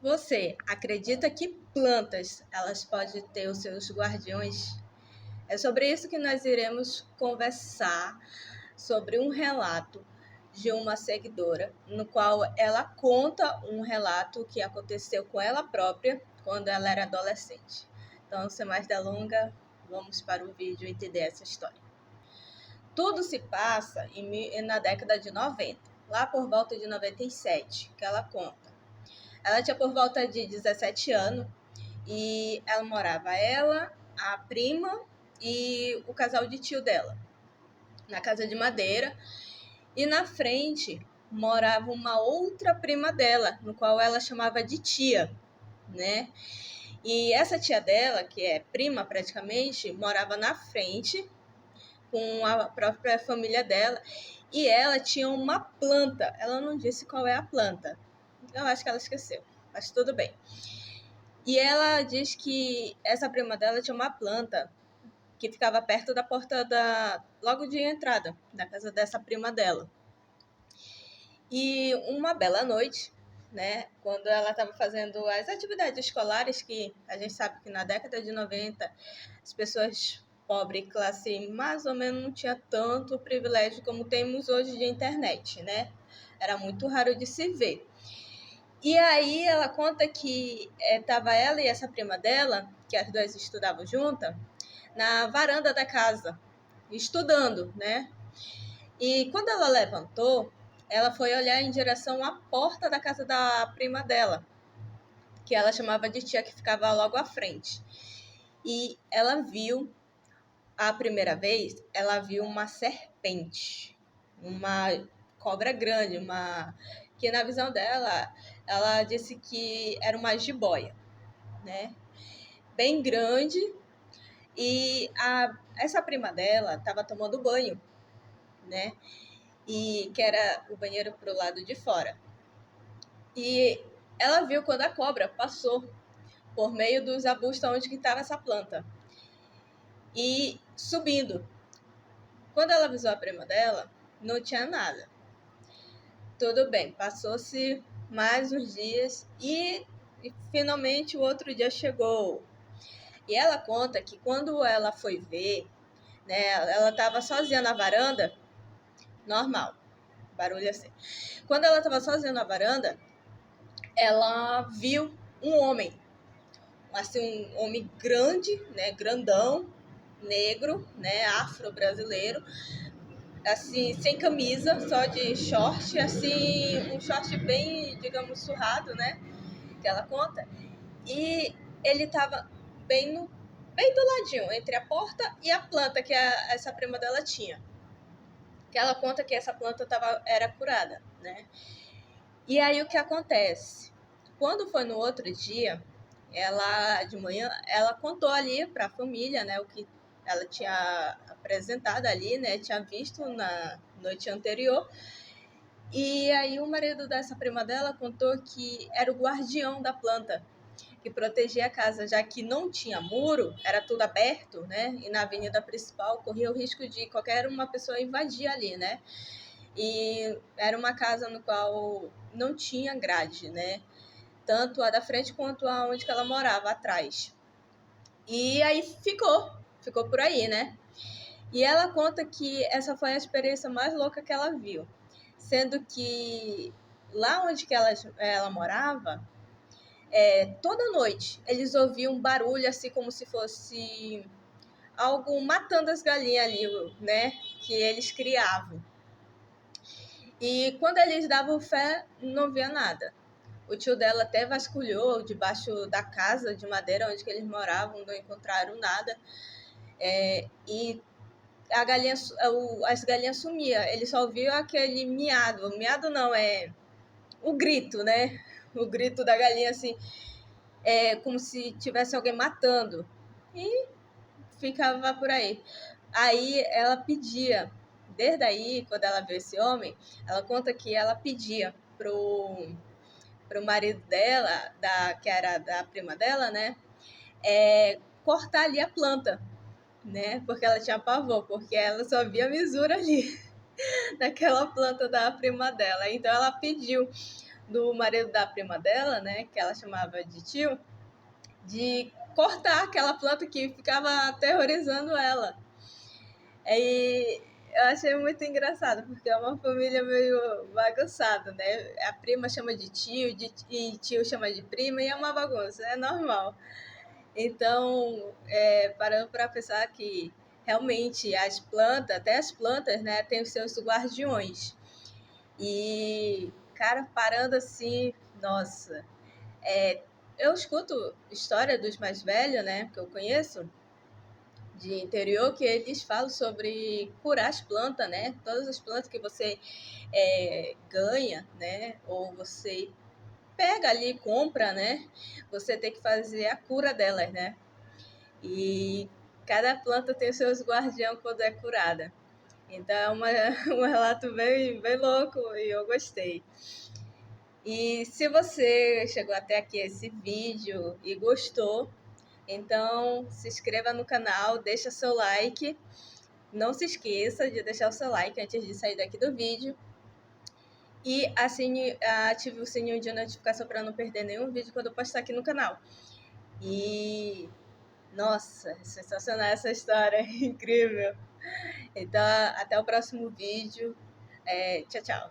Você acredita que plantas elas podem ter os seus guardiões? É sobre isso que nós iremos conversar, sobre um relato de uma seguidora, no qual ela conta um relato que aconteceu com ela própria quando ela era adolescente. Então, sem mais delongas, vamos para o vídeo e entender essa história. Tudo se passa na década de 90, lá por volta de 97, que ela conta. Ela tinha por volta de 17 anos e ela morava, ela, a prima e o casal de tio dela, na casa de madeira. E na frente morava uma outra prima dela, no qual ela chamava de tia, né? E essa tia dela, que é prima praticamente, morava na frente com a própria família dela. E ela tinha uma planta. Ela não disse qual é a planta. Eu acho que ela esqueceu, mas tudo bem. E ela diz que essa prima dela tinha uma planta que ficava perto da porta logo de entrada da casa dessa prima dela. E uma bela noite, né, quando ela estava fazendo as atividades escolares, que a gente sabe que na década de 90 as pessoas pobres, classe mais ou menos, não tinha tanto privilégio como temos hoje de internet, né? Era muito raro de se ver. E aí ela conta que estava ela e essa prima dela, que as duas estudavam juntas, na varanda da casa, estudando, né? E quando ela levantou, ela foi olhar em direção à porta da casa da prima dela, que ela chamava de tia, que ficava logo à frente. E ela viu, a primeira vez, ela viu uma serpente, uma cobra grande, que na visão dela, ela disse que era uma jiboia, né? Bem grande. E essa prima dela estava tomando banho, né? E que era o banheiro pro lado de fora. E ela viu quando a cobra passou por meio dos arbustos onde que estava essa planta e subindo. Quando ela avisou a prima dela, não tinha nada. Tudo bem, passou-se mais uns dias e finalmente o outro dia chegou. E ela conta que quando ela foi ver, né, ela estava sozinha na varanda, normal, barulho assim. Quando ela estava sozinha na varanda, ela viu um homem, assim, um homem grande, né, grandão, negro, né, afro-brasileiro, assim, sem camisa, só de short, assim, um short bem, digamos, surrado, né, que ela conta, e ele tava bem do ladinho, entre a porta e a planta que essa prima dela tinha, que ela conta que essa planta era curada, né. E aí o que acontece? Quando foi no outro dia, ela de manhã, ela contou ali para a família, né, o que ela tinha apresentado ali, né, tinha visto na noite anterior. E aí o marido dessa prima dela contou que era o guardião da planta, que protegia a casa, já que não tinha muro, era tudo aberto, né, e na avenida principal corria o risco de qualquer uma pessoa invadir ali, né. E era uma casa no qual não tinha grade, né? Tanto a da frente quanto a onde que ela morava, atrás. E aí ficou por aí, né? E ela conta que essa foi a experiência mais louca que ela viu. Sendo que lá onde que ela morava, toda noite eles ouviam um barulho assim como se fosse algo matando as galinhas ali, né? Que eles criavam. E quando eles davam fé, não via nada. O tio dela até vasculhou debaixo da casa de madeira onde que eles moravam, não encontraram nada. E as galinhas sumiam. Ele só ouviu aquele miado. O miado não, é o grito, né? O grito da galinha, assim, como se tivesse alguém matando. E ficava por aí. Aí ela pedia, desde aí, quando ela viu esse homem, ela conta que ela pedia pro marido dela, que era da prima dela, né, cortar ali a planta, né, porque ela tinha pavor, porque ela só via misura ali, naquela planta da prima dela. Então ela pediu, do marido da prima dela, né, que ela chamava de tio, de cortar aquela planta que ficava aterrorizando ela. Aí eu achei muito engraçado, porque é uma família meio bagunçada, né? A prima chama de tio, e tio chama de prima, e é uma bagunça, é normal. Então, parando para pensar que realmente as plantas, até as plantas, né, têm os seus guardiões. E, cara, parando assim, nossa, eu escuto história dos mais velhos, né, que eu conheço, de interior, que eles falam sobre curar as plantas, né? Todas as plantas que você ganha, né? Ou você pega ali, compra, né? Você tem que fazer a cura delas, né? E cada planta tem os seus guardiões quando é curada. Então é um relato bem, bem louco e eu gostei. E se você chegou até aqui esse vídeo e gostou, então se inscreva no canal, deixa seu like. Não se esqueça de deixar o seu like antes de sair daqui do vídeo. E ative o sininho de notificação para não perder nenhum vídeo quando eu postar aqui no canal. E, nossa, sensacional essa história, incrível. Então, até o próximo vídeo. Tchau, tchau.